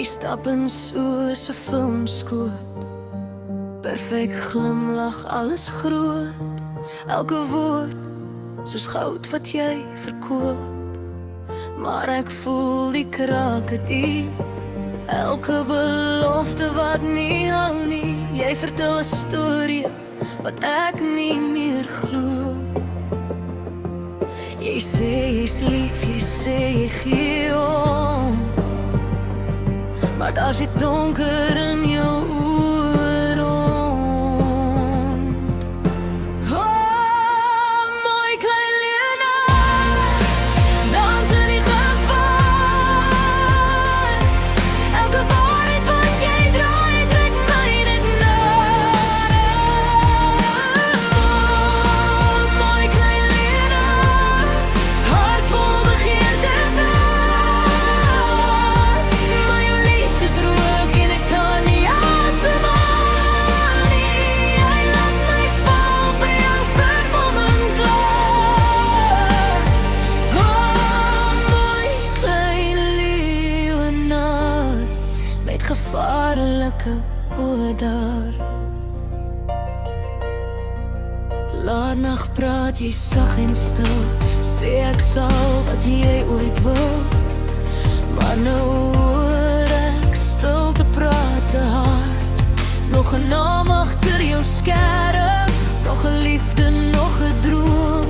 Jy stap in soos 'n filmskoot, perfek glimlag, alles groot. Elke woord soos goud wat jy verkoop. Maar ek voel die krake diep, elke belofte wat nie hou nie. Jy vertel 'n storie wat ek nie meer glo. Jy sê jy's lief, jy sê jy gee om, maar daar's iets donker in jou oor rond. Oh, mooi klein Leonard, dans in die gevaar. Elke waarheid wat jy draai, trek my net nader. Oh, mooi klein Leonard, hart vol begeerte daar. Maar jou liefde is rook en ek kan nie asemhaal nie. Jy laat my val vir jou vermomming klaar. Oh, mooi klein Leonard, met gevaarlike oë daar. Laat praat jy sag en stil, sê ek sal wat jy ooit wil. Maar nou hoor ek stil te praat te hard. Nog 'n naam agter jou skerm, nog 'n liefde, nog 'n droom.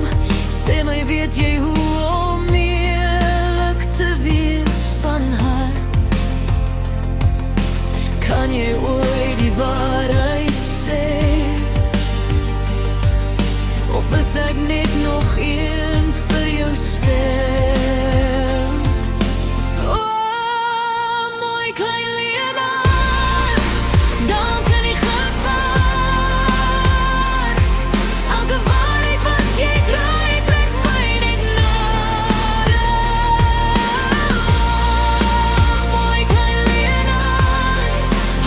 Sê my, weet jy hoe om eerlik te wees van hart? Kan jy ooit die waarheid sê? Of is ek net nog een vir jou spel? Oh, mooi klein Leonard, dans in die gevaar. Elke waarheid wat jy draai, trek my net nader. Oh, mooi klein Leonard,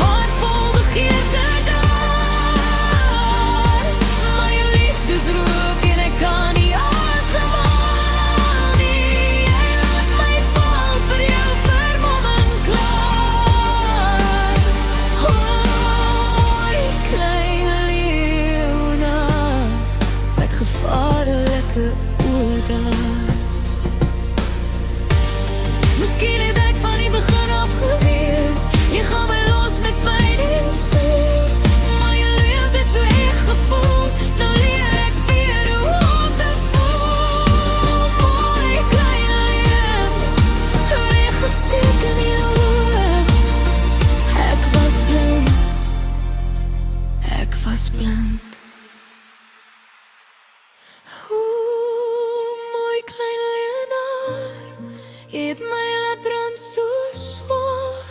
hart vol begeerte daar. Maar jou liefde is rook en ek kan nie asemhaal nie. Jy laat my val vir jou vermomming klaar. Oh, mooi klein Leonard, met gevaarlike oë daar. Miskien het ek van die begin af geweet, jy gaan my los met pyn en seer. Maar jou leuns het so echt gevoel, nou leer ek weer hoe om te voel. Mooi klein leuns, weggesteek in jou oë. Ek was blind, ek was blind. Oeh, mooi klein Leonard, jy het my laat brand so swaar.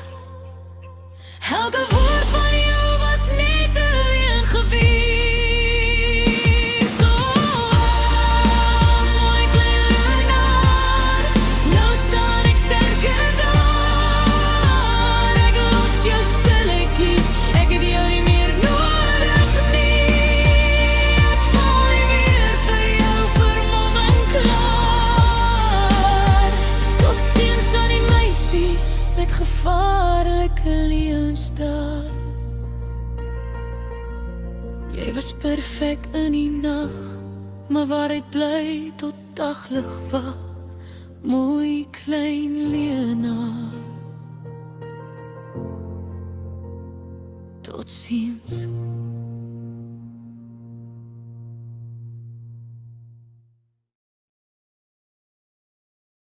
Elke woord van jou was net 'n gewees. Oh, mooi klein Leonard, nou staan ek sterker daar. Ek los jou stilletjies, ek het jou nie meer nodig nie. Ek val nie weer vir jou vermomming klaar. Totsiens aan die meisie met gevaarlike leuns daar. Jy was perfek in die nag, maar waarheid bly tot daglig wag. Mooi klein Leonard, totsiens.